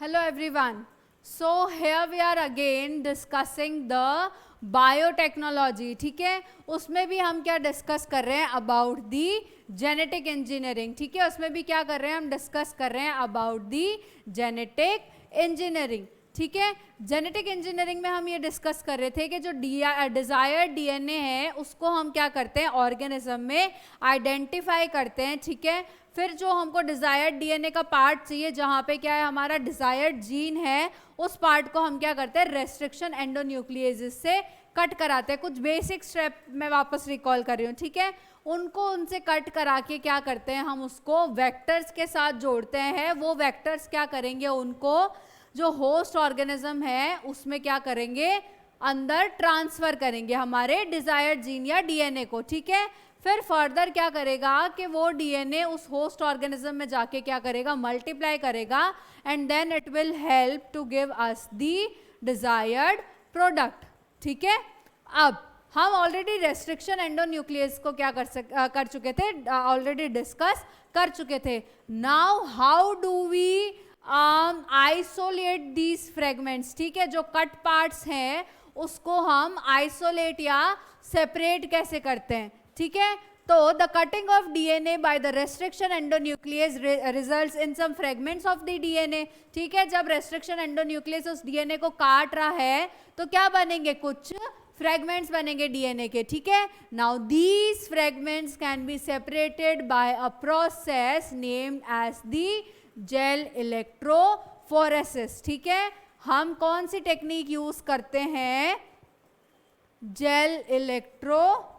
Hello everyone. So here we are again discussing the biotechnology. ठीक है, उसमें भी हम क्या डिस्कस कर रहे हैं अबाउट दी जेनेटिक इंजीनियरिंग. ठीक है, उसमें भी क्या कर रहे हैं हम डिस्कस कर रहे हैं अबाउट दी जेनेटिक इंजीनियरिंग. ठीक है, जेनेटिक इंजीनियरिंग में हम ये डिस्कस कर रहे थे कि जो डिजायर्ड डीएनए है उसको हम क्या करते हैं ऑर्गेनिज्म में आइडेंटिफाई करते हैं. ठीक है, फिर जो हमको डिजायर्ड डीएनए का पार्ट चाहिए जहाँ पे क्या है हमारा डिजायर्ड जीन है, उस पार्ट को हम क्या करते हैं रेस्ट्रिक्शन एंडोन्यूक्लिएसिस से कट कराते हैं. कुछ बेसिक स्टेप मैं वापस रिकॉल कर रही हूँ. ठीक है, उनको उनसे कट करा के क्या करते हैं हम उसको वेक्टर्स के साथ जोड़ते हैं. वो वेक्टर्स क्या करेंगे, उनको जो होस्ट ऑर्गेनिज्म है उसमें क्या करेंगे अंदर ट्रांसफर करेंगे हमारे डिजायर्ड जीन या डीएनए को. ठीक है, फिर फर्दर क्या करेगा कि वो डीएनए उस होस्ट ऑर्गेनिज्म में जाके क्या करेगा मल्टीप्लाई करेगा and then it will help to give us the desired product. ठीक है, अब हम ऑलरेडी रेस्ट्रिक्शन एंडोन्यूक्लियस को क्या कर चुके थे, ऑलरेडी डिस्कस कर चुके थे. Now how do we isolate these fragments. ठीक है, जो कट पार्ट्स हैं उसको हम आइसोलेट या सेपरेट कैसे करते हैं. ठीक है, तो the cutting of DNA by the restriction endonuclease results in some fragments of the DNA. ठीक है, जब रेस्ट्रिक्शन एंडोन्यूक्लियस उस डीएनए को काट रहा है तो क्या बनेंगे, कुछ फ्रेगमेंट्स बनेंगे डीएनए के. ठीक है, now these fragments can be separated by a process named as the gel electrophoresis. ठीक है, हम कौन सी टेक्निक यूज करते हैं, जेल इलेक्ट्रोफोरेसिस.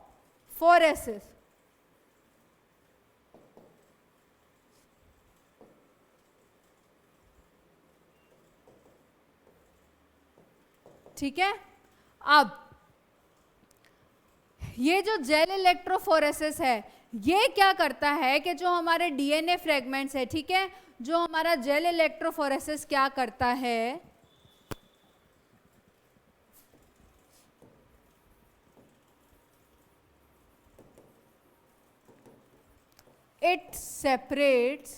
ठीक है, अब ये जो जेल इलेक्ट्रोफोरेसिस है ये क्या करता है कि जो हमारे डीएनए फ्रेगमेंट्स है, ठीक है, जो हमारा जेल इलेक्ट्रोफोरेसिस क्या करता है, it separates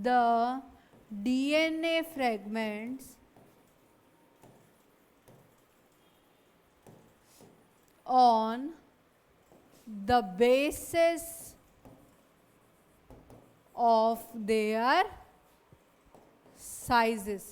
the DNA fragments on the basis of their sizes.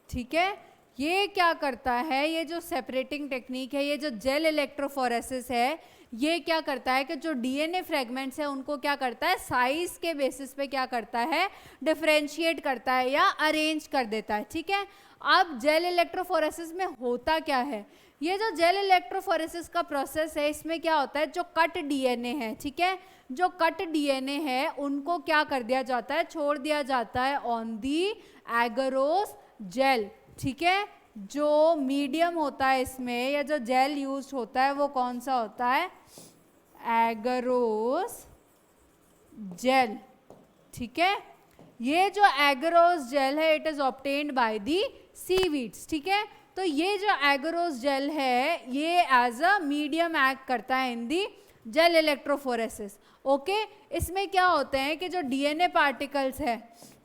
ठीक है, ये क्या करता है, ये जो सेपरेटिंग टेक्निक है, ये जो जेल इलेक्ट्रोफोरेसिस है, ये क्या करता है कि जो डीएनए फ्रेगमेंट्स है उनको क्या करता है साइज के बेसिस पे क्या करता है डिफरेंशिएट करता है या अरेंज कर देता है. ठीक है, अब जेल इलेक्ट्रोफोरेसिस में होता क्या है, ये जो जेल इलेक्ट्रोफोरेसिस का प्रोसेस है इसमें क्या होता है, जो कट डीएनए है, ठीक है, जो कट डीएनए है उनको क्या कर दिया जाता है, छोड़ दिया जाता है ऑन दी एगरोस जेल. ठीक है, जो मीडियम होता है इसमें या जो जेल यूज होता है वो कौन सा होता है, एगरोस जेल. ठीक है, ये जो एगरोस जेल है it is obtained by the seaweeds. ठीक है, तो ये जो एगरोस जेल है ये एज अ मीडियम एक्ट करता है इन दी जेल इलेक्ट्रोफोरेसिस. ओके, इसमें क्या होते हैं कि जो डीएनए पार्टिकल्स है,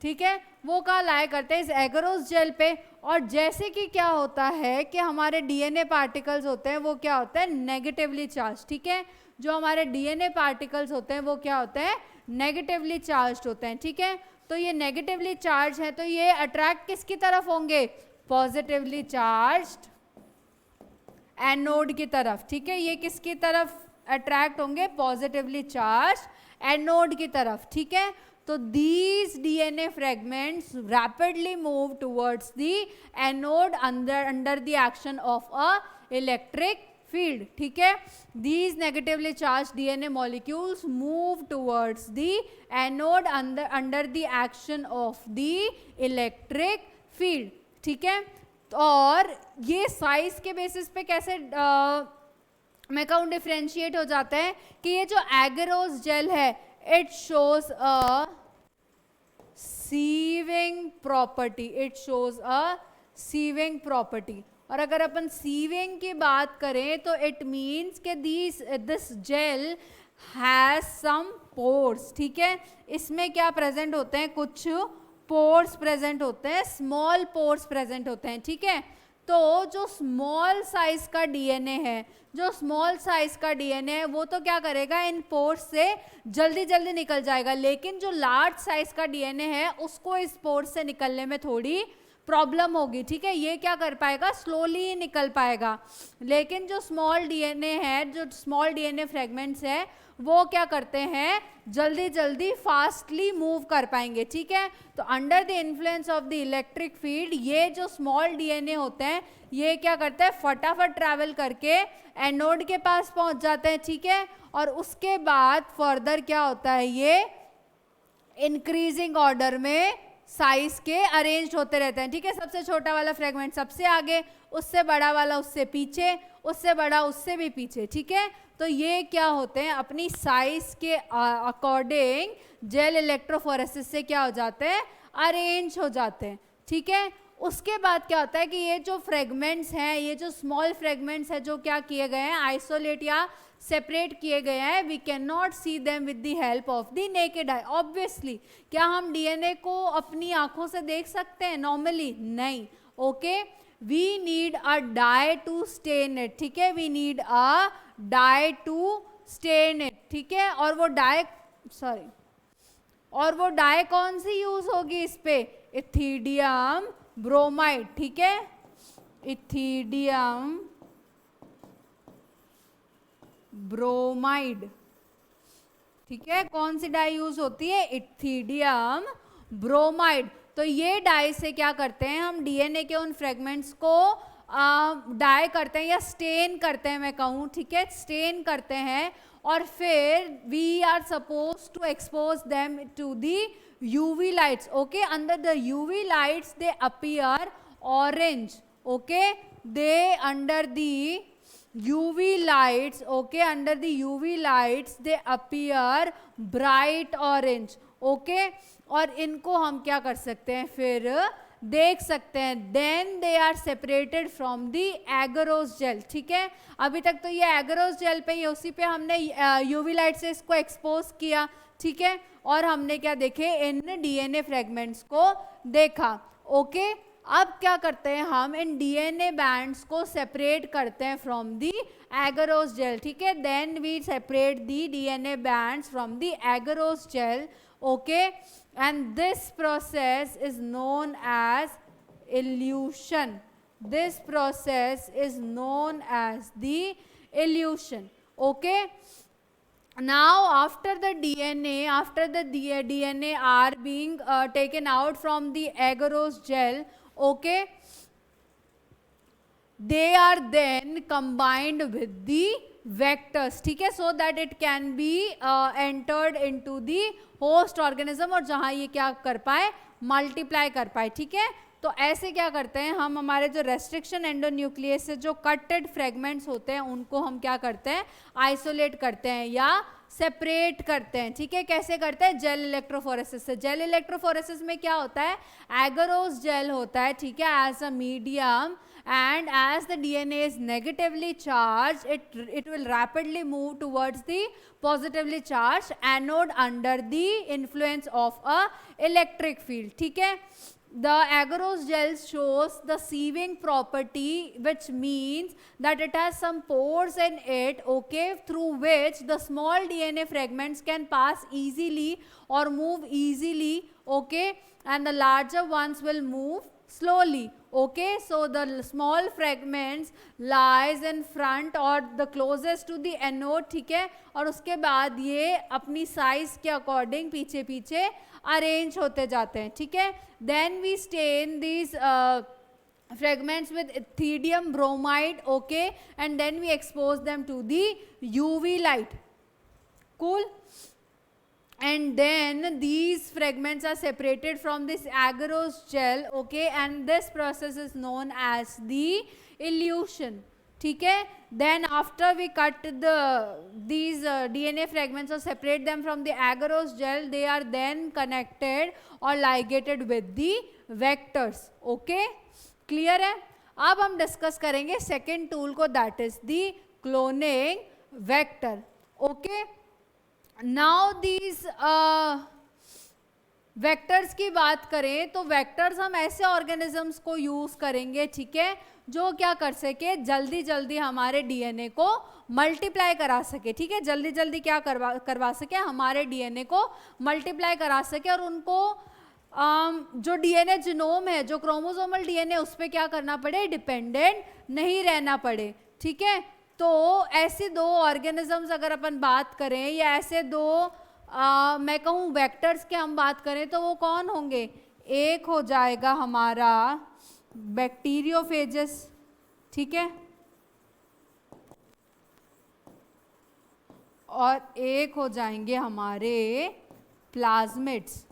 ठीक है, वो कहाँ लाया करते हैं इस एगरोस जेल पे. और जैसे कि क्या होता है कि हमारे डीएनए पार्टिकल्स होते हैं वो क्या होता है नेगेटिवली चार्ज. ठीक है, जो हमारे डीएनए पार्टिकल्स होते हैं वो क्या होते हैं नेगेटिवली चार्ज होते हैं. ठीक है, तो ये नेगेटिवली चार्ज है तो ये अट्रैक्ट किसकी तरफ होंगे, पॉजिटिवली चार्ज्ड एनोड की तरफ. ठीक है, ये किसकी तरफ अट्रैक्ट होंगे, पॉजिटिवली चार्ज एनोड की तरफ. ठीक है, तो these DNA fragments rapidly move towards the anode under the action of a electric field. ठीक है, these negatively charged DNA molecules move towards the anode under the action of the electric field. ठीक है, और ये size के basis पे कैसे मैं कहूँ डिफ्रेंशिएट हो जाता है कि ये जो एगरोस जेल है it shows a sieving property. और अगर अपन सीविंग की बात करें तो इट मीन्स के this gel has some pores, ठीक है, इसमें क्या प्रेजेंट होते हैं, कुछ पोर्स प्रेजेंट होते हैं, स्मॉल पोर्स प्रेजेंट होते हैं, ठीक है। तो जो स्मॉल साइज का डीएनए है, जो स्मॉल साइज का डीएनए है वो तो क्या करेगा, इन पोर्स से जल्दी जल्दी निकल जाएगा, लेकिन जो लार्ज साइज का डीएनए है उसको इस पोर्स से निकलने में थोड़ी प्रॉब्लम होगी, ठीक है, ये क्या कर पाएगा, स्लोली निकल पाएगा। लेकिन जो स्मॉल डीएनए है, जो स्मॉल डीएनए फ्रेगमेंट्स है वो क्या करते हैं, जल्दी जल्दी फास्टली मूव कर पाएंगे, ठीक है। तो under the influence of the electric field ये जो स्मॉल डीएनए होते हैं ये क्या करते हैं, फटाफट ट्रैवल करके एनोड के पास पहुंच जाते हैं, ठीक है। और उसके बाद फर्दर क्या होता है, ये इंक्रीजिंग ऑर्डर में साइज के अरेंज होते रहते हैं, ठीक है। सबसे छोटा वाला फ्रेगमेंट सबसे आगे, उससे बड़ा वाला उससे पीछे, उससे बड़ा उससे भी पीछे, ठीक है। तो ये क्या होते हैं, अपनी साइज के अकॉर्डिंग जेल इलेक्ट्रोफोरेसिस से क्या हो जाते हैं, अरेंज हो जाते हैं, ठीक है। उसके बाद क्या होता है कि ये जो फ्रेगमेंट्स हैं, ये जो स्मॉल फ्रेगमेंट्स हैं जो क्या किए गए हैं, आइसोलेट या सेपरेट किए गए हैं, we can not see them with the help of the naked eye. Obviously क्या हम डीएनए को अपनी आंखों से देख सकते हैं नॉर्मली, नहीं, okay, we need a dye to stain it, ठीक है, we need a dye to stain it, ठीक है। और वो डाई कौन सी यूज होगी इस पे, इथिडियम ब्रोमाइड, ठीक है, इथिडियम ब्रोमाइड, ठीक है, कौन सी डाई यूज होती है, इथिडियम ब्रोमाइड। तो ये डाई से क्या करते हैं हम, डीएनए के उन फ्रेगमेंट्स को डाई करते हैं या स्टेन करते हैं, मैं कहूँ, ठीक है, स्टेन करते हैं, और फिर we are suppose to expose them to the UV lights, okay, under the UV lights they appear orange, okay, they under the UV lights, okay, under the UV lights they appear bright orange, okay, और इनको हम क्या कर सकते हैं, फिर देख सकते हैं, then they are separated from the agarose gel, ठीक है। अभी तक तो ये एगरोस जेल पे ही, उसी पे हमने UV लाइट से इसको एक्सपोज किया, ठीक है, और हमने क्या देखे, इन डीएनए फ्रेगमेंट्स को देखा, ओके। अब क्या करते हैं हम, इन डीएनए बैंड्स को सेपरेट करते हैं फ्रॉम दी एगरोस जेल, ठीक है, then we separate the DNA bands from the agarose gel, okay, and this process is known as elution, this process is known as the elution, okay. Now after the DNA are being taken out from the agarose gel, okay, they are then combined with the vectors, ठीक है, so that it can be entered into the host organism, और जहाँ ये क्या कर पाए, multiply कर पाए, ठीक है। तो ऐसे क्या करते हैं हम, हमारे जो रेस्ट्रिक्शन एंडोन्यूक्लियस से जो कटेड फ्रेगमेंट्स होते हैं उनको हम क्या करते हैं, आइसोलेट करते हैं या सेपरेट करते हैं, ठीक है। कैसे करते हैं, जेल इलेक्ट्रोफोरेसिस से। जेल इलेक्ट्रोफोरेसिस में क्या होता है, एगरोस जेल होता है, ठीक है, as a medium, and as the DNA is negatively charged, it will rapidly move towards the positively charged anode under the influence of a electric field, ठीक है। The agarose gel shows the sieving property, which means that it has some pores in it, okay, through which the small DNA fragments can pass easily or move easily, okay, and the larger ones will move slowly, okay. So the small fragments lies in front or the closest to the anode, ठीक है, और उसके बाद ये अपनी size के according पीछे पीछे अरेंज होते जाते हैं, ठीक है। Then we stain these fragments with ethidium bromide, okay, and then we expose them to the UV light, cool, and then these fragments are separated from this agarose gel, okay, and this process is known as the elution, ठीक है। Then after we cut these DNA fragments or separate them from the agarose gel, they are then connected or ligated with the vectors, okay, clear है। अब हम discuss करेंगे second tool को, that is the cloning vector. Okay, now these vectors की बात करें तो vectors हम ऐसे ऑर्गेनिजम्स को यूज करेंगे, ठीक है, जो क्या कर सके, जल्दी जल्दी हमारे डीएनए को मल्टीप्लाई करा सके. ठीक है, जल्दी जल्दी क्या करवा सके, हमारे डीएनए को मल्टीप्लाई करा सके और उनको जो डीएनए जिनोम है, जो क्रोमोसोमल डीएनए, उस पर क्या करना पड़े, डिपेंडेंट नहीं रहना पड़े. ठीक है, तो ऐसे दो ऑर्गेनिजम्स अगर अपन बात करें, या ऐसे दो मैं कहूँ वेक्टर्स के हम बात करें, तो वो कौन होंगे. एक हो जाएगा हमारा बैक्टीरियोफेजेस, ठीक है, और एक हो जाएंगे हमारे प्लाज्मिड्स.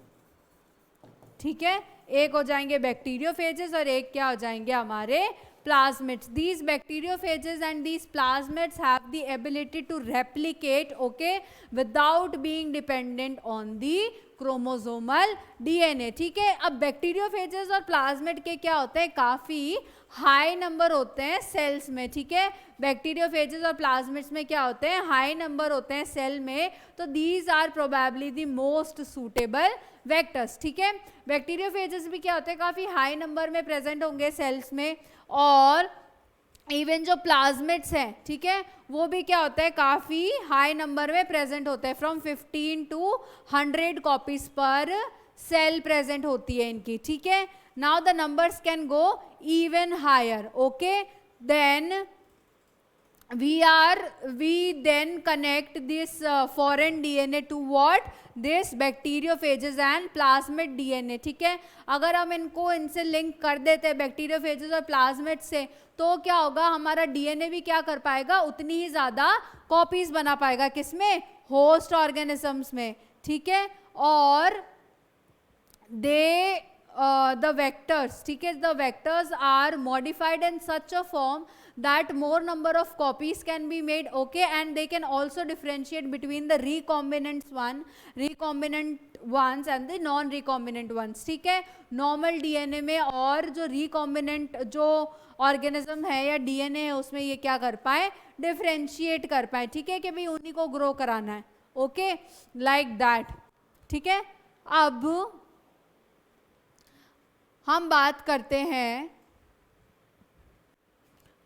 ठीक है, एक हो जाएंगे बैक्टीरियोफेजेस और एक क्या हो जाएंगे हमारे plasmids. These bacteriophages and these plasmids have the ability to replicate, okay, without being dependent on the chromosomal DNA. ठीक है, अब बैक्टीरियोफेजेस और प्लाज्मिड के क्या होते हैं, काफ़ी हाई नंबर होते हैं सेल्स में. ठीक है, बैक्टीरियोफेजेस और प्लाज्मिड्स में क्या होते हैं, हाई नंबर होते हैं सेल में. तो these are probably the most suitable vectors. ठीक है, बैक्टीरियोफेजेस भी क्या होते हैं, काफ़ी हाई नंबर में प्रेजेंट होंगे सेल्स में, और इवन जो प्लाज्मिड्स हैं, ठीक है, वो भी क्या होता है, काफ़ी हाई नंबर में प्रेजेंट होते हैं. From 15 to 100 copies per cell present होती है इनकी. ठीक है, now the numbers can go even higher. Okay, then we then connect this foreign DNA to what, this bacteriophages and plasmid DNA. ठीक है, अगर हम इनसे लिंक कर देते हैं बैक्टीरियोफेजेस और प्लाज्मिड से, तो क्या होगा, हमारा डीएनए भी क्या कर पाएगा, उतनी ही ज़्यादा कॉपीज बना पाएगा. किसमें, होस्ट ऑर्गेनिजम्स में. ठीक है, और the vectors, ठीक है, the vectors are modified in such a form that more number of copies can be made. Okay, and they can also differentiate between the recombinant ones and the non recombinant ones. ठीक है, normal DNA में और जो recombinant जो organism है या DNA है, उसमें ये क्या कर पाए, डिफ्रेंशिएट कर पाए. ठीक है, कि भाई उन्हीं को ग्रो कराना है. Okay, like that. ठीक है, अब हम बात करते हैं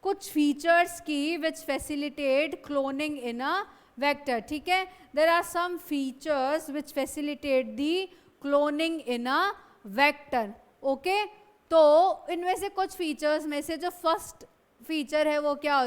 कुछ फीचर्स की which facilitate cloning in a vector. ठीक है, there are some features which facilitate the cloning in a vector. Okay, तो इनमें से कुछ फीचर्स में से जो फर्स्ट फीचर है वो क्या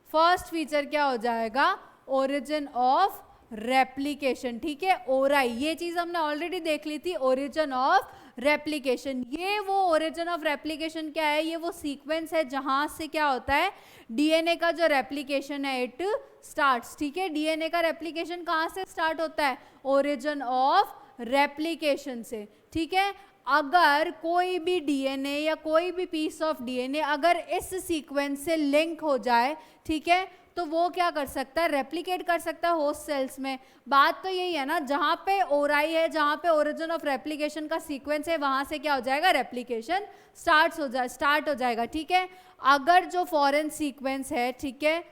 फर्स्ट फीचर क्या हो जाएगा, ओरिजिन ऑफ रेप्लिकेशन. ठीक है, ओराई, ये चीज हमने ऑलरेडी देख ली थी, ओरिजिन ऑफ रेप्लिकेशन. ये वो ओरिजिन ऑफ रेप्लिकेशन क्या है, ये वो सीक्वेंस है जहां से क्या होता है, डीएनए का जो रेप्लिकेशन है इट स्टार्ट्स. ठीक है, डीएनए का रेप्लिकेशन कहां से स्टार्ट होता है, ओरिजिन ऑफ रेप्लिकेशन से. ठीक है, अगर कोई भी डीएनए या कोई भी पीस ऑफ डीएनए अगर इस सीक्वेंस से लिंक हो जाए, ठीक है, तो वो क्या कर सकता है, रेप्लिकेट कर सकता है होस्ट सेल्स में. बात तो यही है ना, जहाँ पे ओराई है, जहाँ पे ओरिजिन ऑफ रेप्लिकेशन का सीक्वेंस है, वहाँ से क्या हो जाएगा, रेप्लिकेशन स्टार्ट हो जाएगा. ठीक है, अगर जो फॉरेन सीक्वेंस है, ठीक है,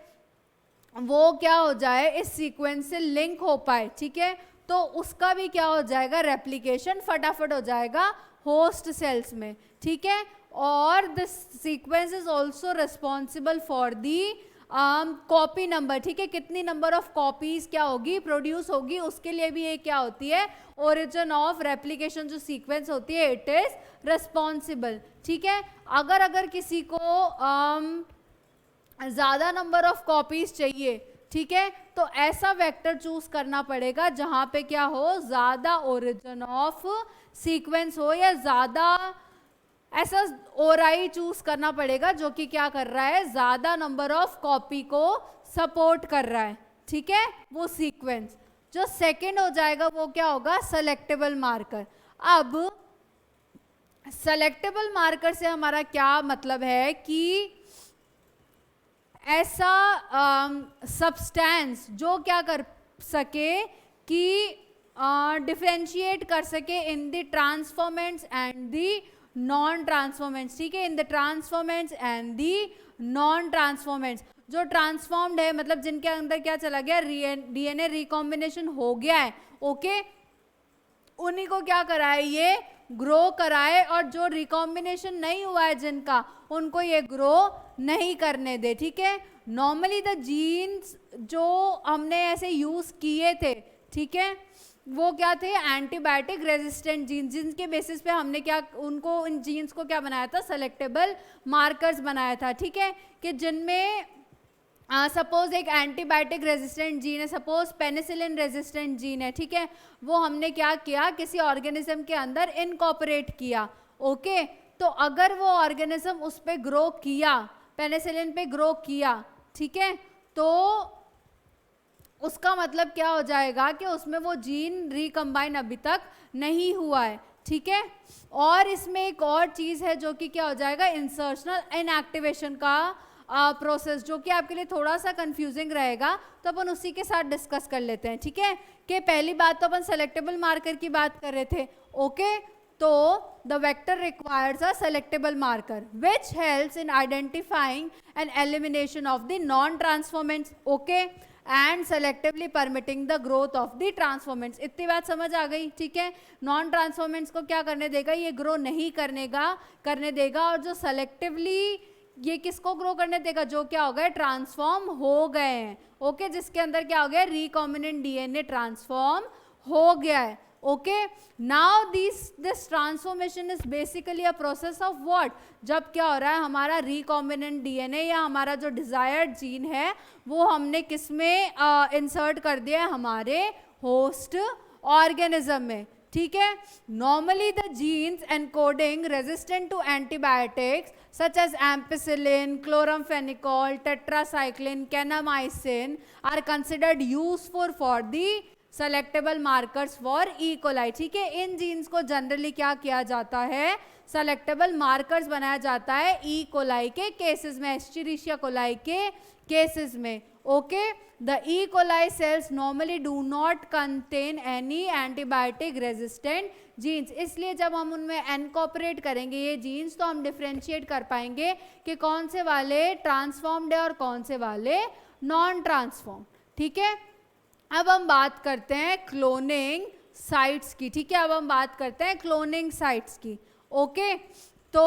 वो क्या हो जाए, इस सीक्वेंस से लिंक हो पाए, ठीक है, तो उसका भी क्या हो जाएगा, रेप्लिकेशन फटाफट हो जाएगा होस्ट सेल्स में. ठीक है, और this sequence is also responsible for the copy number. ठीक है, कितनी नंबर ऑफ कॉपीज क्या होगी, प्रोड्यूस होगी, उसके लिए भी ये क्या होती है, ओरिजिन ऑफ रेप्लिकेशन जो सीक्वेंस होती है इट इज रिस्पॉन्सिबल. ठीक है, अगर किसी को ज़्यादा नंबर ऑफ कॉपीज चाहिए, ठीक है, तो ऐसा वेक्टर चूज करना पड़ेगा जहां पे क्या हो, ज़्यादा ओरिजिन ऑफ सीक्वेंस हो, या ज़्यादा ऐसा ओराई चूज करना पड़ेगा जो कि क्या कर रहा है, ज़्यादा नंबर ऑफ कॉपी को सपोर्ट कर रहा है. ठीक है, वो सीक्वेंस. जो सेकेंड हो जाएगा वो क्या होगा, सेलेक्टेबल मार्कर. अब सेलेक्टेबल मार्कर से हमारा क्या मतलब है कि ऐसा सब्सटेंस जो क्या कर सके कि डिफरेंशिएट कर सके in the transformants and the non transformants, ठीक है, in the transformants and the non transformants. जो ट्रांसफॉर्म्ड है मतलब जिनके अंदर क्या चला गया, डीएनए रिकॉम्बिनेशन हो गया है, ओके, उन्हीं को क्या कराए, ये ग्रो कराए, और जो रिकॉम्बिनेशन नहीं हुआ है जिनका, उनको ये ग्रो नहीं करने दे, ठीक है। नॉर्मली द जीन्स जो हमने ऐसे यूज किए थे, ठीक है, वो क्या थे, एंटीबायोटिक रेजिस्टेंट जीन्स, जिनके बेसिस पे हमने क्या उनको, इन जीन्स को क्या बनाया था, सेलेक्टेबल मार्कर्स बनाया था, ठीक है, कि जिनमें सपोज एक एंटीबायोटिक रेजिस्टेंट जीन है, सपोज पेनिसिलिन रेजिस्टेंट जीन है, ठीक है, वो हमने क्या किया, किसी ऑर्गेनिज्म के अंदर इनकॉर्पोरेट किया, ओके, तो अगर वो ऑर्गेनिज्म उस पे ग्रो किया, पेनिसिलिन पे ग्रो किया, ठीक है, तो उसका मतलब क्या हो जाएगा कि उसमें वो जीन रिकम्बाइन अभी तक नहीं हुआ है, ठीक है। और इसमें एक और चीज है जो कि क्या हो जाएगा, इंसर्शनल इनएक्टिवेशन का प्रोसेस, जो कि आपके लिए थोड़ा सा कंफ्यूजिंग रहेगा, तो अपन उसी के साथ डिस्कस कर लेते हैं, ठीक है। कि पहली बात तो अपन सेलेक्टेबल मार्कर की बात कर रहे थे, ओके, तो the vector requires a selectable marker which helps in identifying and elimination of the non transformants, okay, and selectively permitting the growth of the transformants. इतनी बात समझ आ गई, ठीक है। नॉन ट्रांसफॉर्मेंट्स को क्या करने देगा, ये ग्रो नहीं करने देगा, और जो सेलेक्टिवली ये किसको ग्रो करने देगा, जो क्या हो गए, ट्रांसफॉर्म हो गए हैं, ओके, जिसके अंदर क्या हो गया, रिकॉम्बिनेंट डीएनए ट्रांसफॉर्म हो गया है, okay. Now this transformation is basically a process of what, जब क्या हो रहा है, हमारा रिकॉम्बिनेंट डीएनए या हमारा जो डिजायर्ड जीन है वो हमने किसमें इंसर्ट कर दिया है, हमारे होस्ट ऑर्गेनिज्म में, ठीक है। Normally the genes encoding resistant to antibiotics such as ampicillin, chloramphenicol, tetracycline, kanamycin are considered useful for the selectable markers for E. coli, ठीक है। इन जीन्स को जनरली क्या किया जाता है, सेलेक्टेबल मार्कर्स बनाया जाता है ई कोलाई के केसेस में, एस्चेरिशिया कोलाई के केसेस में, okay. The E coli cells normally do not contain any antibiotic resistant genes, इसलिए जब हम उनमें एनकॉपरेट करेंगे ये जीन्स, तो हम डिफ्रेंशिएट कर पाएंगे कि कौन से वाले ट्रांसफॉर्म्ड है और कौन से वाले नॉन ट्रांसफॉर्म, ठीक है। अब हम बात करते हैं क्लोनिंग साइट्स की, ठीक है, अब हम बात करते हैं क्लोनिंग साइट्स की, ओके। तो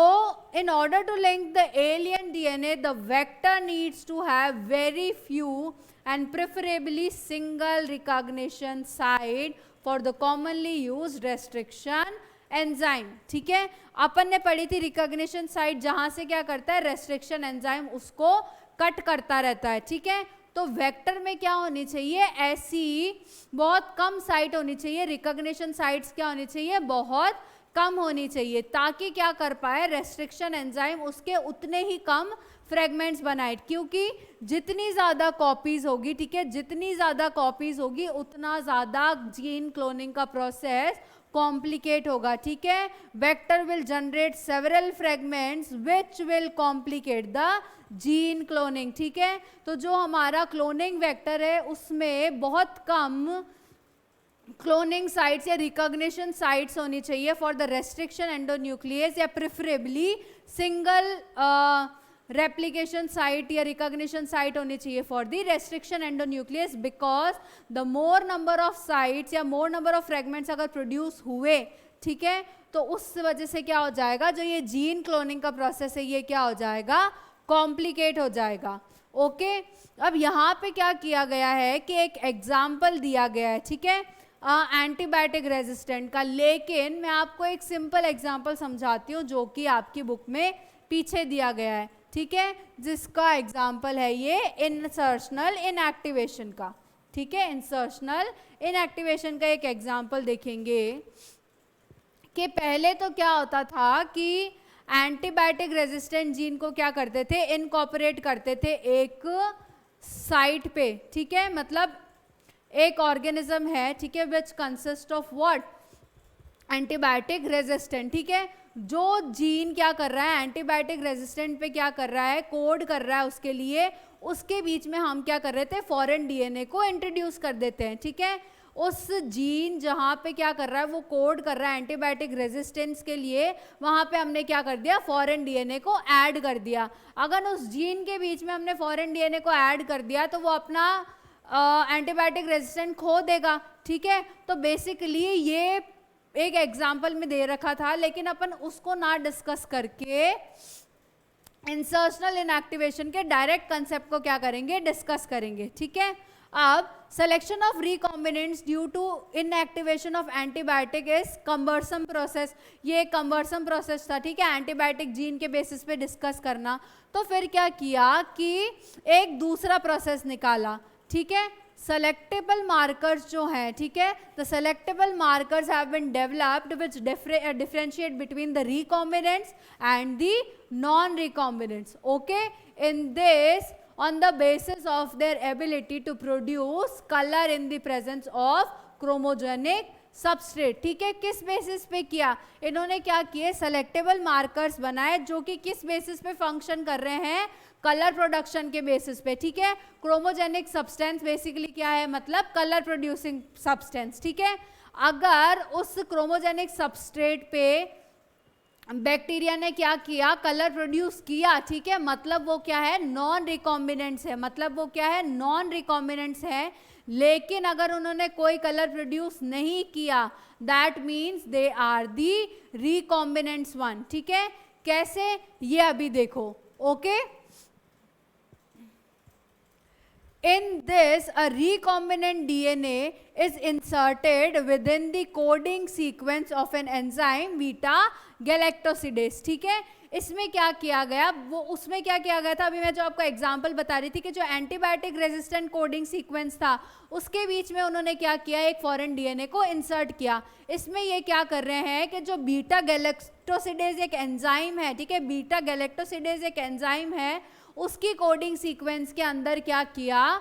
in order to link the alien DNA, the vector needs to have very few and preferably single recognition site for the commonly used restriction enzyme, ठीक है। अपन ने पढ़ी थी रिकॉग्निशन साइट, जहां से क्या करता है, रेस्ट्रिक्शन एंजाइम उसको कट करता रहता है, ठीक है। तो वेक्टर में क्या होनी चाहिए, ऐसी बहुत कम साइट होनी चाहिए, रिकॉग्निशन साइट्स क्या होनी चाहिए, बहुत कम होनी चाहिए, ताकि क्या कर पाए, रेस्ट्रिक्शन एंजाइम उसके उतने ही कम फ्रेगमेंट्स बनाए, क्योंकि जितनी ज़्यादा कॉपीज होगी, ठीक है, जितनी ज़्यादा कॉपीज होगी उतना ज़्यादा जीन क्लोनिंग का प्रोसेस कॉम्प्लिकेट होगा, ठीक है। Vector will generate several fragments which will complicate the gene cloning, ठीक है। तो जो हमारा क्लोनिंग वेक्टर है उसमें बहुत कम क्लोनिंग साइट्स या रिकॉग्निशन साइट्स होनी चाहिए फॉर द रेस्ट्रिक्शन एंडोन्यूक्लियस, या प्रेफरेबली सिंगल रेप्लिकेशन साइट या रिकॉग्निशन साइट होनी चाहिए for the restriction endonuclease, because the more number of sites या मोर नंबर ऑफ फ्रेगमेंट्स अगर प्रोड्यूस हुए, ठीक है, तो उस वजह से क्या हो जाएगा, जो ये जीन क्लोनिंग का प्रोसेस है ये क्या हो जाएगा, कॉम्प्लिकेट हो जाएगा, ओके। अब यहाँ पे क्या किया गया है कि एक एग्जाम्पल दिया गया है, ठीक है, एंटीबायोटिक रेजिस्टेंट का, लेकिन मैं आपको एक सिंपल एग्जांपल समझाती हूँ जो कि आपकी बुक में पीछे दिया गया है, ठीक है, जिसका एग्जांपल है ये इंसर्शनल इनएक्टिवेशन का, ठीक है। इंसर्शनल इनएक्टिवेशन का एक एग्जांपल देखेंगे कि पहले तो क्या होता था कि एंटीबायोटिक रेजिस्टेंट जीन को क्या करते थे, इनकॉर्पोरेट करते थे एक साइट पे, ठीक है, मतलब एक ऑर्गेनिज्म है, ठीक है, which consist of what, antibiotic resistant, ठीक है। जो जीन क्या कर रहा है, एंटीबायोटिक रेजिस्टेंट पे क्या कर रहा है, कोड कर रहा है उसके लिए, उसके बीच में हम क्या कर रहे थे, फॉरेन डीएनए को इंट्रोड्यूस कर देते हैं, ठीक है। उस जीन जहाँ पे क्या कर रहा है, वो कोड कर रहा है एंटीबायोटिक रेजिस्टेंस के लिए, वहाँ पे हमने क्या कर दिया, फॉरेन डीएनए को ऐड कर दिया। अगर उस जीन के बीच में हमने फॉरेन डीएनए को ऐड कर दिया तो वो अपना एंटीबायोटिक रेजिस्टेंस खो देगा, ठीक है। तो बेसिकली ये एक एग्जाम्पल में दे रखा था, लेकिन अपन उसको ना डिस्कस करके इंसर्शनल इनएक्टिवेशन के डायरेक्ट कंसेप्ट को क्या करेंगे, डिस्कस करेंगे, ठीक है। अब selection of recombinants due to inactivation of antibiotic is cumbersome process. ये एक कम्बरसम प्रोसेस था, ठीक है, एंटीबायोटिक जीन के बेसिस पे डिस्कस करना। तो फिर क्या किया कि एक दूसरा प्रोसेस निकाला, ठीक है, सेलेक्टेबल मार्कर्स जो हैं, ठीक है, the selectable markers have been developed which differentiate between the recombinants and the non recombinants, okay, in this on the basis of their ability to produce color in the presence of chromogenic substrate, ठीक है। किस basis पे किया, इन्होंने क्या किए, selectable markers बनाए जो कि किस बेसिस पे फंक्शन कर रहे हैं, कलर प्रोडक्शन के बेसिस पे, ठीक है। क्रोमोजेनिक सब्सटेंस बेसिकली क्या है, मतलब कलर प्रोड्यूसिंग सब्सटेंस, ठीक है। अगर उस क्रोमोजेनिक सबस्ट्रेट पे बैक्टीरिया ने क्या किया, कलर प्रोड्यूस किया, ठीक है, मतलब वो क्या है, नॉन रिकॉम्बिनेंट्स है, मतलब वो क्या है, नॉन रिकॉम्बिनेंट्स है। लेकिन अगर उन्होंने कोई कलर प्रोड्यूस नहीं किया, that means they are the recombinants one, ठीक है। कैसे, ये अभी देखो, okay. In this, a recombinant DNA is inserted within the coding sequence of an enzyme beta galactosidase, ठीक है। इसमें क्या किया गया, वो उसमें क्या किया गया था, अभी मैं जो आपको एग्जांपल बता रही थी कि जो एंटीबायोटिक रेजिस्टेंट कोडिंग सीक्वेंस था उसके बीच में उन्होंने क्या किया, एक फॉरेन डीएनए को इंसर्ट किया। इसमें ये क्या कर रहे हैं कि जो बीटा गैलेक्टोसिडेज एक एंजाइम है, ठीक है, बीटा गैलेक्टोसिडेज एक एंजाइम है, उसकी कोडिंग सीक्वेंस के अंदर क्या किया,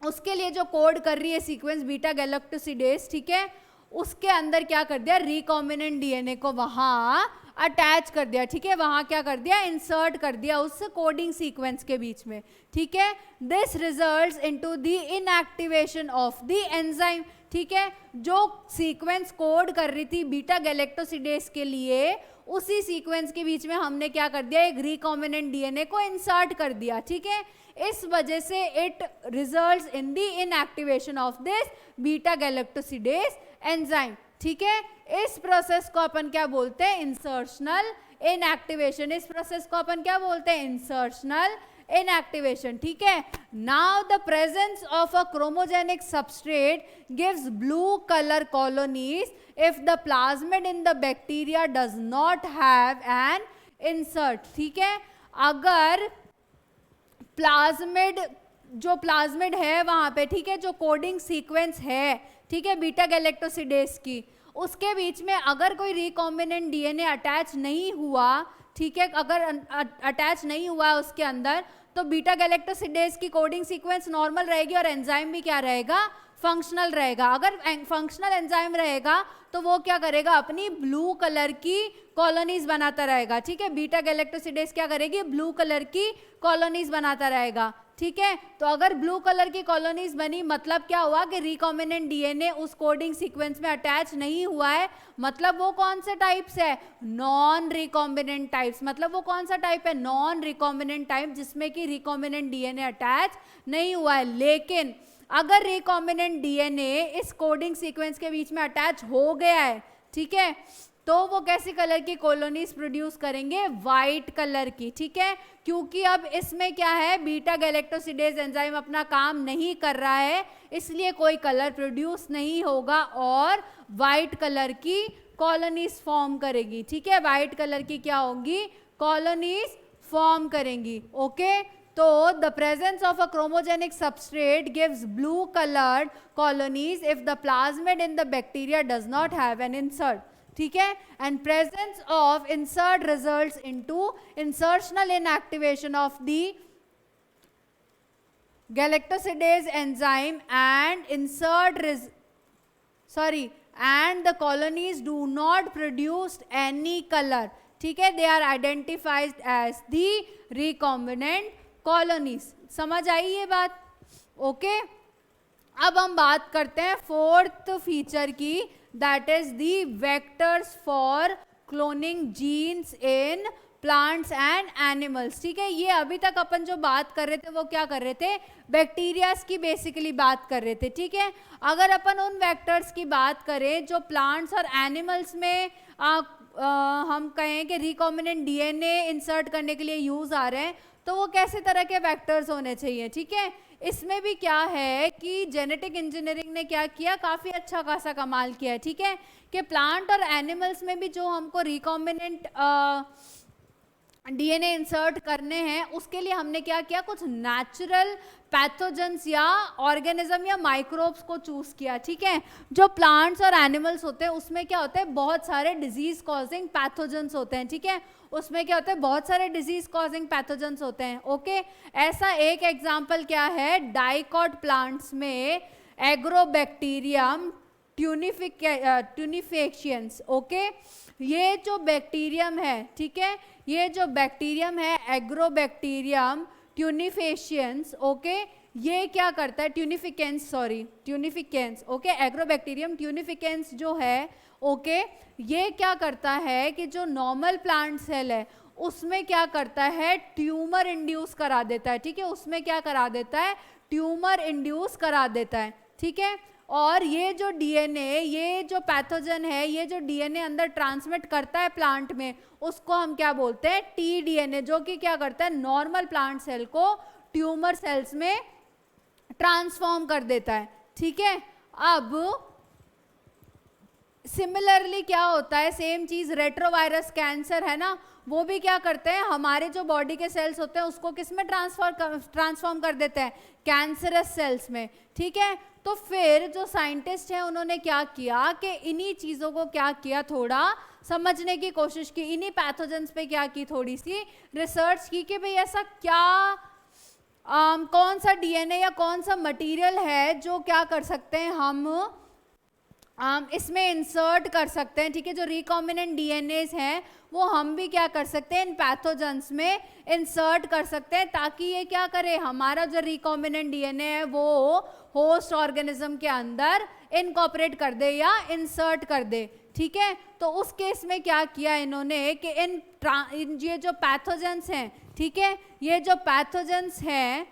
उसके लिए जो कोड कर रही है सीक्वेंस बीटा गैलेक्टोसिडेज, ठीक है, उसके अंदर क्या कर दिया, रिकॉम्बिनेंट डीएनए को वहां अटैच कर दिया, ठीक है, वहां क्या कर दिया, इंसर्ट कर दिया उस कोडिंग सीक्वेंस के बीच में, ठीक है। This results into the inactivation of the enzyme, ठीक है। जो सीक्वेंस कोड कर रही थी बीटा गैलेक्टोसिडेज के लिए, उसी सीक्वेंस के बीच में हमने क्या कर दिया, एक रिकॉम्बिनेंट डीएनए को इंसर्ट कर दिया, ठीक है। इस वजह से it results in the inactivation of this beta galactosidase enzyme, ठीक है। इस प्रोसेस को अपन क्या बोलते हैं, इंसर्शनल इनएक्टिवेशन। इस प्रोसेस को अपन क्या बोलते हैं, इंसर्शनल इनएक्टिवेशन, ठीक है। Now the presence of a chromogenic substrate gives blue colour colonies if the plasmid in the bacteria does not have an insert, ठीक है। अगर प्लाज्मिड, जो प्लाज्मिड है वहां पे, ठीक है, जो कोडिंग सीक्वेंस है, ठीक है, बीटा गैलेक्टोसिडेज की, उसके बीच में अगर कोई रिकॉम्बिनेंट डीएनए अटैच नहीं हुआ, ठीक है, अगर अटैच नहीं हुआ उसके अंदर, तो बीटा गैलेक्टोसिडेज की कोडिंग सीक्वेंस नॉर्मल रहेगी और एंजाइम भी क्या रहेगा, फंक्शनल रहेगा। अगर फंक्शनल एंजाइम रहेगा तो वो क्या करेगा, अपनी ब्लू कलर की कॉलोनीज बनाता रहेगा, ठीक है। बीटा गैलेक्टोसिडेज क्या करेगी, ब्लू कलर की कॉलोनीज बनाता रहेगा, ठीक है। तो अगर ब्लू कलर की कॉलोनीज बनी, मतलब क्या हुआ कि रिकॉम्बिनेंट डीएनए उस कोडिंग सीक्वेंस में अटैच नहीं हुआ है, मतलब वो कौन से टाइप्स है, नॉन रिकॉम्बिनेंट टाइप्स। मतलब वो कौन सा टाइप है, नॉन रिकॉम्बिनेंट टाइप, जिसमें कि रिकॉम्बिनेंट डीएनए अटैच नहीं हुआ है। लेकिन अगर रिकॉम्बिनेंट डीएनए इस कोडिंग सीक्वेंस के बीच में अटैच हो गया है, ठीक है, तो वो कैसी कलर की कॉलोनीज प्रोड्यूस करेंगे, वाइट कलर की, ठीक है। क्योंकि अब इसमें क्या है, बीटा गैलेक्टोसिडेज एंजाइम अपना काम नहीं कर रहा है, इसलिए कोई कलर प्रोड्यूस नहीं होगा और वाइट कलर की कॉलोनीज फॉर्म करेगी, ठीक है। वाइट कलर की क्या होगी, कॉलोनीज फॉर्म करेंगी, ओके। तो the presence of a chromogenic substrate gives blue colored colonies if the plasmid in the bacteria does not have an insert, ठीक है। and presence of insert results into insertional inactivation of the galactosidase enzyme and and the colonies do not produce any color, ठीक है। they are identified as the recombinant colonies. समझ आई ये बात, okay. अब हम बात करते हैं फोर्थ फीचर की, that is the vectors for cloning genes in plants and animals. ठीक है, ये अभी तक अपन जो बात कर रहे थे वो क्या कर रहे थे, बैक्टीरियाज की बेसिकली बात कर रहे थे। ठीक है, अगर अपन उन वेक्टर्स की बात करें जो प्लांट्स और एनिमल्स में हम कहें कि रिकॉम्बिनेंट डीएनए इंसर्ट करने के लिए यूज आ रहे हैं, तो वो कैसे तरह के वेक्टर्स होने चाहिए। ठीक है, इसमें भी क्या है कि जेनेटिक इंजीनियरिंग ने क्या किया, काफ़ी अच्छा खासा कमाल किया है। ठीक है, कि प्लांट और एनिमल्स में भी जो हमको रिकॉम्बिनेंट डीएनए इंसर्ट करने हैं, उसके लिए हमने क्या किया, कुछ नेचुरल पैथोजेंस या ऑर्गेनिज्म या माइक्रोब्स को चूज किया। ठीक है, जो प्लांट्स और एनिमल्स होते हैं उसमें क्या होता है, बहुत सारे डिजीज कॉजिंग पैथोजेंस होते हैं। ठीक है, उसमें क्या होता है, बहुत सारे डिजीज कॉजिंग पैथोजेंस होते हैं। ओके, ऐसा एक एग्जांपल क्या है, डाइकॉट प्लांट्स में एग्रोबैक्टीरियम ट्यूनिफिकेशंस। ओके, ये जो बैक्टीरियम है, ठीक है, ये जो बैक्टीरियम है एग्रोबैक्टीरियम ट्यूनिफिकेशंस। ओके, ये क्या करता है, ट्यूनिफिकेंस। ओके, एग्रोबैक्टीरियम ट्यूनिफिकेंस जो है, ओके, ये क्या करता है कि जो नॉर्मल प्लांट सेल है उसमें क्या करता है, ट्यूमर इंड्यूस करा देता है। ठीक है, उसमें क्या करा देता है, ट्यूमर इंड्यूस करा देता है। ठीक है, और ये जो डीएनए, ये जो पैथोजन है, ये जो डीएनए अंदर ट्रांसमिट करता है प्लांट में, उसको हम क्या बोलते हैं, टीडीएनए, जो कि क्या करता है, नॉर्मल प्लांट सेल को ट्यूमर सेल्स में ट्रांसफॉर्म कर देता है। ठीक है, अब सिमिलरली क्या होता है, सेम चीज रेट्रोवायरस कैंसर है ना, वो भी क्या करते हैं, हमारे जो बॉडी के सेल्स होते हैं उसको किस में ट्रांसफॉर्म कर देते हैं, कैंसरस सेल्स में। ठीक है, तो फिर जो साइंटिस्ट हैं उन्होंने क्या किया कि इन्हीं चीज़ों को क्या किया, थोड़ा समझने की कोशिश की, इन्हीं पैथोजेंस पे क्या की, थोड़ी सी रिसर्च की कि भाई ऐसा क्या कौन सा डीएनए या कौन सा मटेरियल है जो क्या कर सकते हैं, हम इसमें इंसर्ट कर सकते हैं। ठीक है, जो रिकॉम्बिनेंट डीएनए हैं वो हम भी क्या कर सकते हैं, इन पैथोजेंस में इंसर्ट कर सकते हैं, ताकि ये क्या करे, हमारा जो रिकॉम्बिनेंट डीएनए है वो होस्ट ऑर्गेनिज्म के अंदर इनकॉर्पोरेट कर दे या इंसर्ट कर दे। ठीक है, तो उस केस में क्या किया इन्होंने कि इन ये जो पैथोजेंस हैं, ठीक है, ये जो पैथोजेंस हैं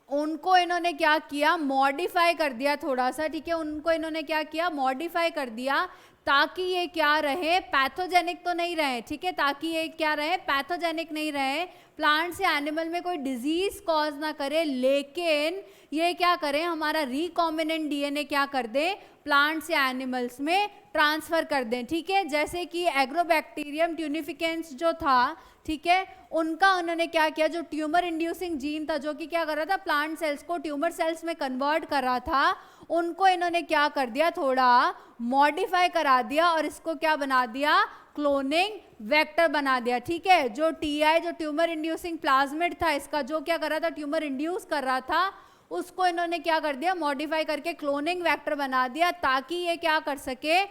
उनको इन्होंने क्या किया, मॉडिफाई कर दिया थोड़ा सा। ठीक है, उनको इन्होंने क्या किया, मॉडिफाई कर दिया, ताकि ये क्या रहे, पैथोजेनिक तो नहीं रहे। ठीक है, ताकि ये क्या रहे, पैथोजेनिक नहीं रहे, प्लांट या एनिमल में कोई डिजीज कॉज ना करे, लेकिन ये क्या करें, हमारा रिकॉम्बिनेंट डीएनए क्या कर दे, प्लांट्स या एनिमल्स में ट्रांसफर कर दें। ठीक है, जैसे कि एग्रोबैक्टीरियम ट्यूनिफिकेंस जो था, ठीक है, उनका उन्होंने क्या किया, जो ट्यूमर इंड्यूसिंग जीन था, जो कि क्या कर रहा था, प्लांट सेल्स को ट्यूमर सेल्स में कन्वर्ट कर रहा था, उनको इन्होंने क्या कर दिया, थोड़ा मॉडिफाई करा दिया और इसको क्या बना दिया, क्लोनिंग वेक्टर बना दिया। ठीक है, जो टीआई, जो ट्यूमर इंड्यूसिंग प्लाज्मिड था, इसका जो क्या कर रहा था, ट्यूमर इंड्यूस कर रहा था, उसको इन्होंने क्या कर दिया, मॉडिफाई करके क्लोनिंग वेक्टर बना दिया, ताकि ये क्या कर सके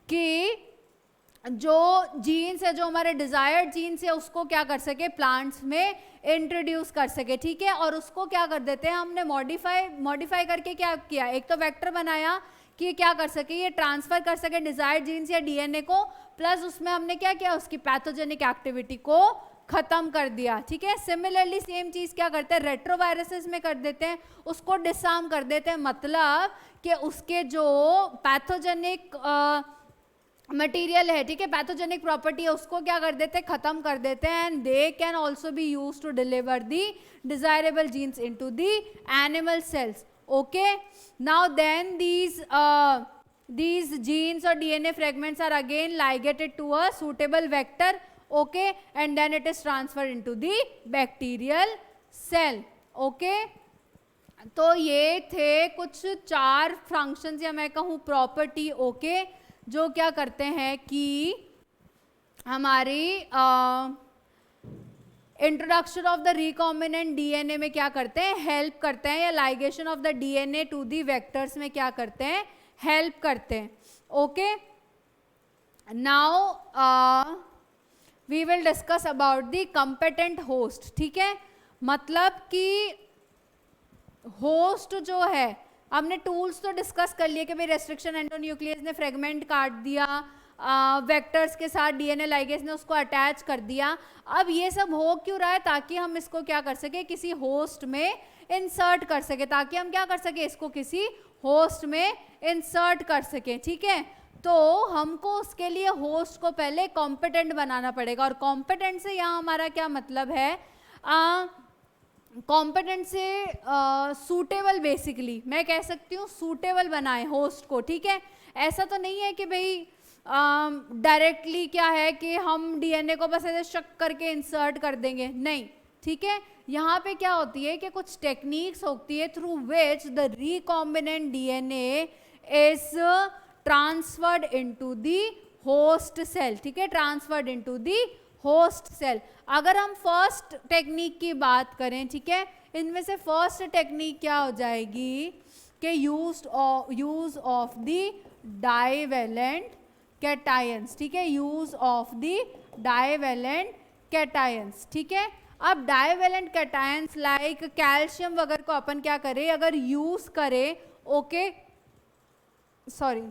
कि जो जीन्स है, जो हमारे डिजायर्ड जीन्स है, उसको क्या कर सके, प्लांट्स में इंट्रोड्यूस कर सके। ठीक है, और उसको क्या कर देते हैं, हमने मॉडिफाई करके क्या किया, एक तो वेक्टर बनाया कि क्या कर सके, ये ट्रांसफर कर सके डिजायर्ड जीन्स या डीएनए को, प्लस उसमें हमने क्या किया, उसकी पैथोजेनिक एक्टिविटी को खत्म कर दिया। ठीक है, सिमिलरली सेम चीज क्या करते हैं, रेट्रोवायरसेस में कर देते हैं, उसको डिसआर्म कर देते हैं, मतलब कि उसके जो पैथोजेनिक मटेरियल है, ठीक है, पैथोजेनिक प्रॉपर्टी है, उसको क्या कर देते हैं, खत्म कर देते हैं, and they can also be use to deliver the desirable genes into the animal cells. Okay, now then these genes or DNA fragments are again ligated to a suitable vector, okay, and then it is transferred into the bacterial cell. Okay, तो ये थे कुछ 4 functions या मैं कहूँ property, okay, जो क्या करते हैं कि हमारी introduction of the recombinant DNA में क्या करते हैं, हेल्प करते हैं, या ligation of the DNA to the vectors में क्या करते हैं, हेल्प करते हैं। Okay, now we will discuss about the competent host. ठीक है, मतलब कि होस्ट जो है, हमने टूल्स तो डिस्कस कर लिए कि भाई रेस्ट्रिक्शन एंडोन्यूक्लियस ने फ्रेगमेंट काट दिया, वेक्टर्स के साथ डीएनए लाइगेज ने उसको अटैच कर दिया। अब ये सब हो क्यों रहा है? ताकि हम इसको क्या कर सके, किसी होस्ट में इंसर्ट कर सके, ताकि हम क्या कर सके, इसको किसी होस्ट में इंसर्ट कर सके। ठीक है, तो हमको उसके लिए होस्ट को पहले कॉम्पिटेंट बनाना पड़ेगा। और कॉम्पिटेंट से यहाँ हमारा क्या मतलब है, कॉम्पिटेंट से सूटेबल, बेसिकली मैं कह सकती हूँ सूटेबल बनाए होस्ट को। ठीक है, ऐसा तो नहीं है कि भाई डायरेक्टली क्या है कि हम डीएनए को बस ऐसे शक करके इंसर्ट कर देंगे, नहीं। ठीक है, यहाँ पे क्या होती है कि कुछ टेक्निक्स होती है through which the recombinant DNA is transferred into the host cell. ठीक है, transferred into the host cell. अगर हम फर्स्ट टेक्निक की बात करें, ठीक है, इनमें से फर्स्ट टेक्निक क्या हो जाएगी कि use of the divalent cations. ठीक है, use of the divalent cations. ठीक है, अब डाइवेलेंट कैटायंस लाइक कैल्शियम वगैरह को अपन क्या करें, अगर यूज करें, ओके सॉरी,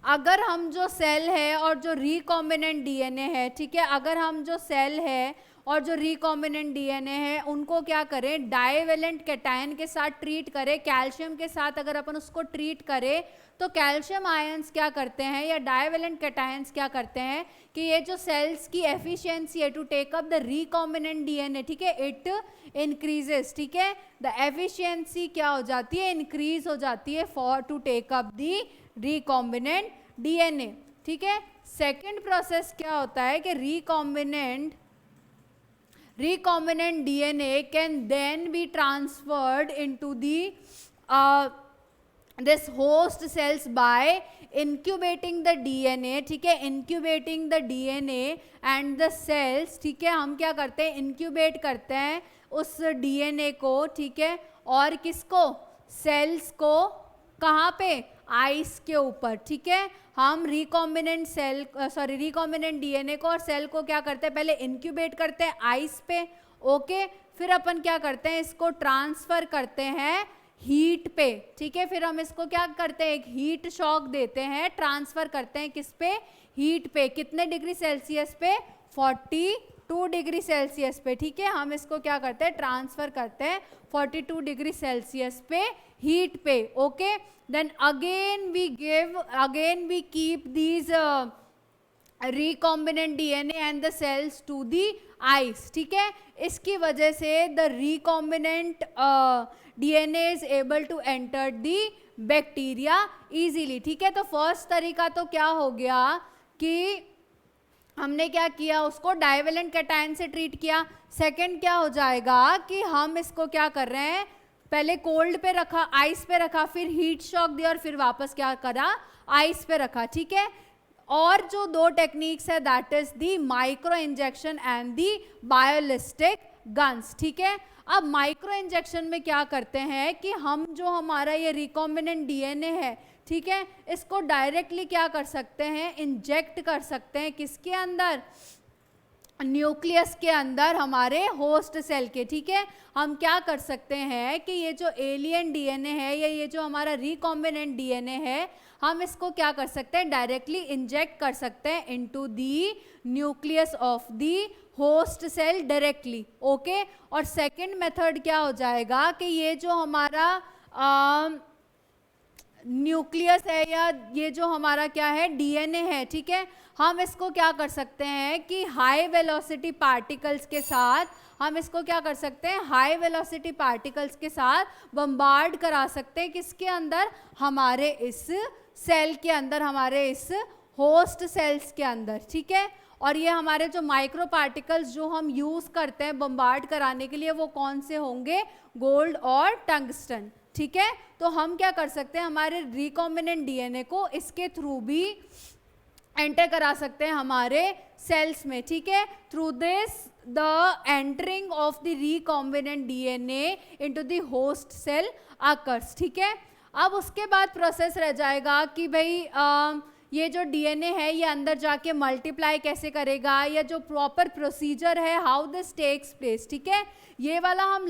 अगर हम जो सेल है और जो रिकॉम्बिनेंट डीएनए है, ठीक है, अगर हम जो सेल है और जो रिकॉम्बिनेंट डीएनए है उनको क्या करें, डाइवेलेंट कैटायन के साथ ट्रीट करें, कैल्शियम के साथ अगर अपन उसको ट्रीट करें तो कैल्शियम आयंस क्या करते हैं या डाइवेलेंट कैटायंस क्या करते हैं कि ये जो सेल्स की एफिशिएंसी है to take up the recombinant DNA, ठीक है, इट इंक्रीजेस। ठीक है, द एफिशिएंसी क्या हो जाती है, इंक्रीज हो जाती है for to take up the recombinant DNA. ठीक है, सेकेंड प्रोसेस क्या होता है कि recombinant DNA can then be transferred into the this host cells by incubating the DNA। ठीक है, incubating the DNA and the cells। ठीक है, हम क्या करते हैं, incubate करते हैं उस DNA को। ठीक है, और किसको, सेल्स को, कहाँ पे, आइस के ऊपर। ठीक है, हम रिकॉम्बिनेंट डीएनए को और सेल को क्या करते हैं, पहले इंक्यूबेट करते हैं आइस पे। ओके, फिर अपन क्या करते हैं, इसको ट्रांसफर करते हैं हीट पे। ठीक है, फिर हम इसको क्या करते हैं, एक हीट शॉक देते हैं, ट्रांसफर करते हैं किस पे, हीट पे। कितने डिग्री सेल्सियस पे, 42 डिग्री सेल्सियस पे। ठीक है, हम इसको क्या करते हैं, ट्रांसफर करते हैं 42 डिग्री सेल्सियस पे, हीट पे। Okay, then again we keep these recombinant DNA and the cells to the ice। ठीक है, इसकी वजह से the recombinant DNA is able to enter the bacteria easily। ठीक है, तो फर्स्ट तरीका तो क्या हो गया कि हमने क्या किया, उसको डाइवेलेंट कैटायन से ट्रीट किया। सेकंड क्या हो जाएगा कि हम इसको क्या कर रहे हैं, पहले कोल्ड पे रखा, आइस पे रखा, फिर हीट शॉक दिया और फिर वापस क्या करा, आइस पे रखा। ठीक है, और जो दो टेक्निक्स है that is the micro injection and the biolistic guns. ठीक है, अब माइक्रो इंजेक्शन में क्या करते हैं कि हम जो हमारा ये रिकॉम्बिनेंट डीएनए है, ठीक है, इसको डायरेक्टली क्या कर सकते हैं, इंजेक्ट कर सकते हैं किसके अंदर, न्यूक्लियस के अंदर, हमारे होस्ट सेल के। ठीक है, हम क्या कर सकते हैं कि ये जो एलियन डीएनए है या ये जो हमारा रिकॉम्बिनेंट डीएनए है, हम इसको क्या कर सकते हैं, डायरेक्टली इंजेक्ट कर सकते हैं into the nucleus of the host cell directly. Okay, और सेकंड मेथड क्या हो जाएगा कि ये जो हमारा न्यूक्लियस है या ये जो हमारा क्या है, डीएनए है, ठीक है, हम इसको क्या कर सकते हैं कि हाई वेलोसिटी पार्टिकल्स के साथ, हम इसको क्या कर सकते हैं, हाई वेलोसिटी पार्टिकल्स के साथ बम्बार्ड करा सकते हैं किसके अंदर, हमारे इस सेल के अंदर, हमारे इस होस्ट सेल्स के अंदर। ठीक है, और ये हमारे जो माइक्रो पार्टिकल्स जो हम यूज करते हैं बम्बार्ड कराने के लिए, वो कौन से होंगे, गोल्ड और टंगस्टन। ठीक है, तो हम क्या कर सकते हैं, हमारे रिकॉम्बिनेंट डीएनए को इसके थ्रू भी एंटर करा सकते हैं हमारे सेल्स में। ठीक है, through this the entering of the recombinant DNA into the host cell occurs. ठीक है, अब उसके बाद प्रोसेस रह जाएगा कि भाई ये जो डीएनए है ये अंदर जाके मल्टीप्लाई कैसे करेगा, या जो प्रॉपर प्रोसीजर है हाउ दिस टेक्स प्लेस, ठीक है, ये वाला हम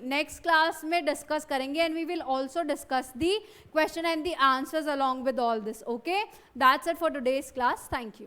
नेक्स्ट क्लास में डिस्कस करेंगे, and we will also discuss the question and the answers along with all this. Okay, that's it for today's class. Thank you.